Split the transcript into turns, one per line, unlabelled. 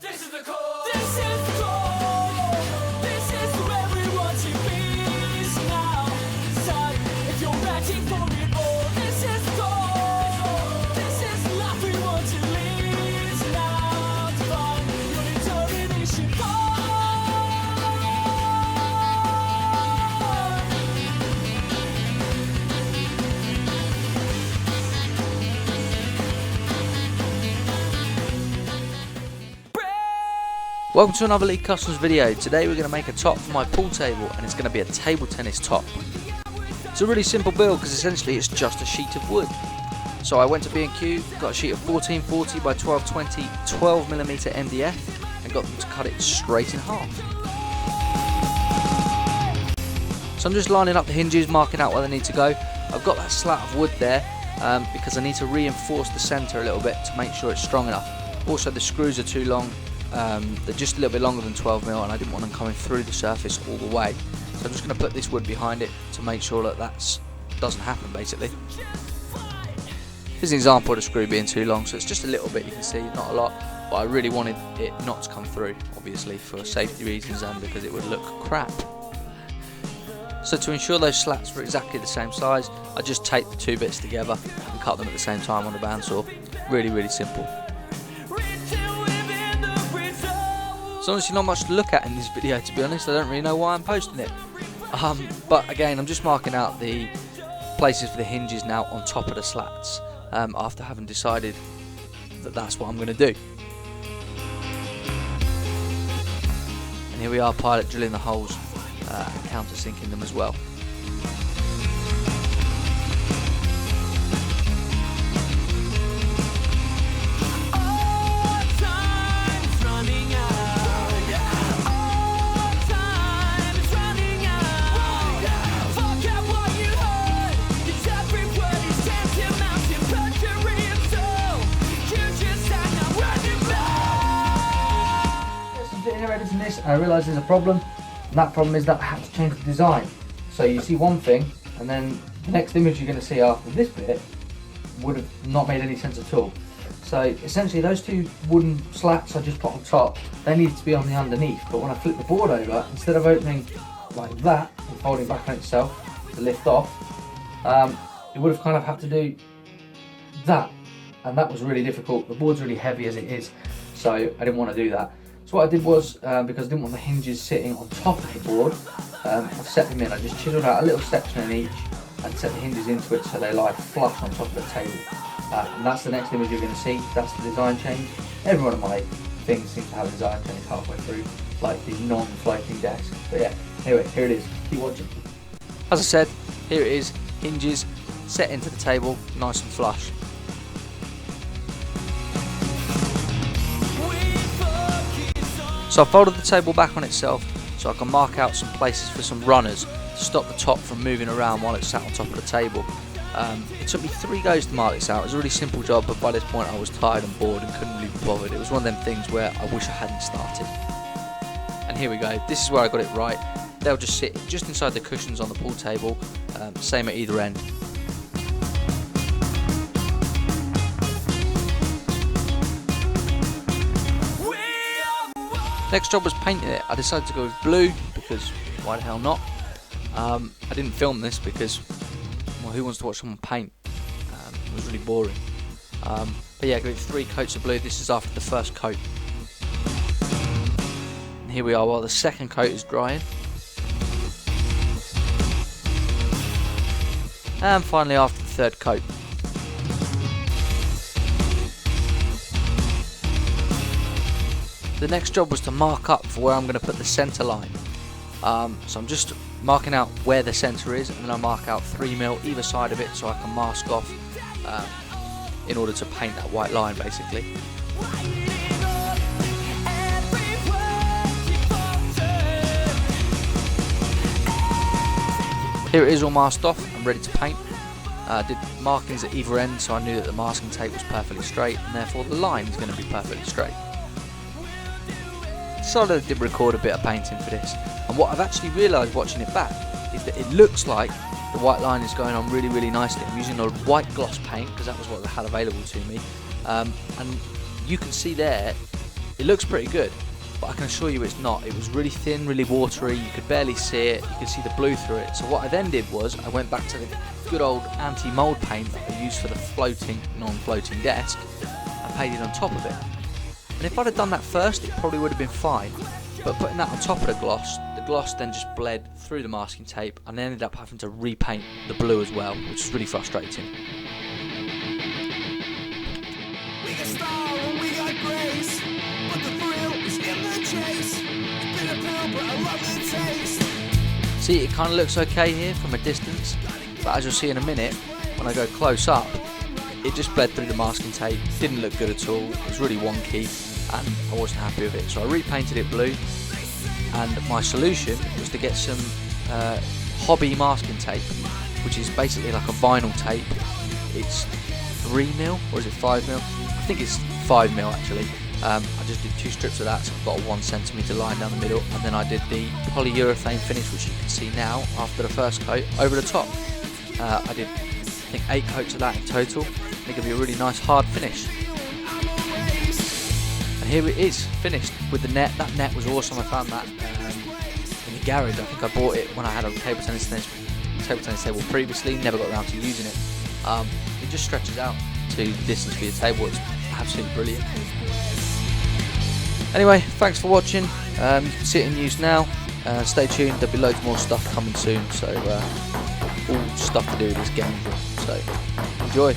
This is the core. This is the core. This is where we want to be now. So if you're ready for it all, this is the core. This is the life we want to live now. To find your determination.
Welcome to another League Customs video. Today we're going to make a top for my pool table, and it's going to be a table tennis top. It's a really simple build because essentially it's just a sheet of wood. So I went to B&Q, got a sheet of 1440 by 1220 12mm MDF and got them to cut it straight in half. So I'm just lining up the hinges, marking out where they need to go. I've got that slat of wood there because I need to reinforce the centre a little bit to make sure it's strong enough. Also the screws are too long. They're just a little bit longer than 12mm and I didn't want them coming through the surface all the way. So I'm just going to put this wood behind it to make sure that that doesn't happen basically. Here's an example of the screw being too long, so it's just a little bit, you can see, not a lot, but I really wanted it not to come through, obviously for safety reasons and because it would look crap. So to ensure those slats were exactly the same size, I just taped the two bits together and cut them at the same time on the bandsaw. Really, really simple. So honestly not much to look at in this video, to be honest. I don't really know why I'm posting it. But again, I'm just marking out the places for the hinges now on top of the slats after having decided that that's what I'm going to do. And here we are pilot drilling the holes and countersinking them as well. Editing this, and I realised there's a problem, and that problem is that I had to change the design. So you see one thing, and then the next image you're going to see after this bit would have not made any sense at all. So essentially those two wooden slats I just put on top, they needed to be on the underneath, but when I flip the board over, instead of opening like that and folding back on itself to lift off, it would have kind of had to do that, and that was really difficult. The board's really heavy as it is, so I didn't want to do that. So what I did was, because I didn't want the hinges sitting on top of the board, I set them in. I just chiseled out a little section in each and set the hinges into it so they lie flush on top of the table. And that's the next image you're going to see. That's the design change. Every one of my things seems to have a design change halfway through, like the non-floating desk. But yeah, anyway, here it is. Keep watching. As I said, here it is. Hinges set into the table, nice and flush. So I folded the table back on itself so I can mark out some places for some runners to stop the top from moving around while it's sat on top of the table. It took me 3 goes to mark this out. It was a really simple job, but by this point I was tired and bored and couldn't really be bothered. It was one of them things where I wish I hadn't started. And here we go. This is where I got it right. They'll just sit just inside the cushions on the pool table, same at either end. Next job was painting it. I decided to go with blue because why the hell not? I didn't film this because, well, who wants to watch someone paint? It was really boring. But yeah, I gave it 3 coats of blue. This is after the first coat. And here we are while the second coat is drying. And finally after the third coat. The next job was to mark up for where I'm going to put the centre line. So I'm just marking out where the centre is, and then I mark out 3mm either side of it so I can mask off in order to paint that white line basically. Here it is all masked off, I'm ready to paint. I did markings at either end so I knew that the masking tape was perfectly straight and therefore the line is going to be perfectly straight. So I did record a bit of painting for this, and what I've actually realised watching it back is that it looks like the white line is going on really, really nicely. I'm using a white gloss paint because that was what they had available to me, and you can see there
It looks pretty good, but I can assure you it's not. It was really thin, really watery, you could barely see it, you could see the blue through it. So what I then did was I went back to the good old anti-mould paint that I used for the floating, non-floating desk and painted on top of it. And if I'd have done that first, it probably would have been fine, but putting that on top of the gloss then just bled through the masking tape, and I ended up having to repaint the blue as well, which is really frustrating.
We got style and we got grace, but the thrill is in the chase. It's been a pill, but I love the taste.
See, it kind of looks okay here from a distance, but as you'll see in a minute, when I go close up, it just bled through the masking tape, didn't look good at all, it was really wonky, and I wasn't happy with it. So I repainted it blue, and my solution was to get some hobby masking tape, which is basically like a vinyl tape. It's 3mm, or is it 5mm? I think it's 5mm actually. I just did 2 strips of that, so I've got a 1cm line down the middle, and then I did the polyurethane finish, which you can see now after the first coat, over the top. I did, I think, 8 coats of that in total, and it gives you a really nice hard finish. And here it is, finished with the net. That net was awesome. I found that in the garage. I think I bought it when I had a table tennis table previously, never got around to using it. It just stretches out to the distance for your table. It's absolutely brilliant. Anyway, thanks for watching. You can see it in use now. Stay tuned, there'll be loads more stuff coming soon, so all stuff to do with this game. So enjoy.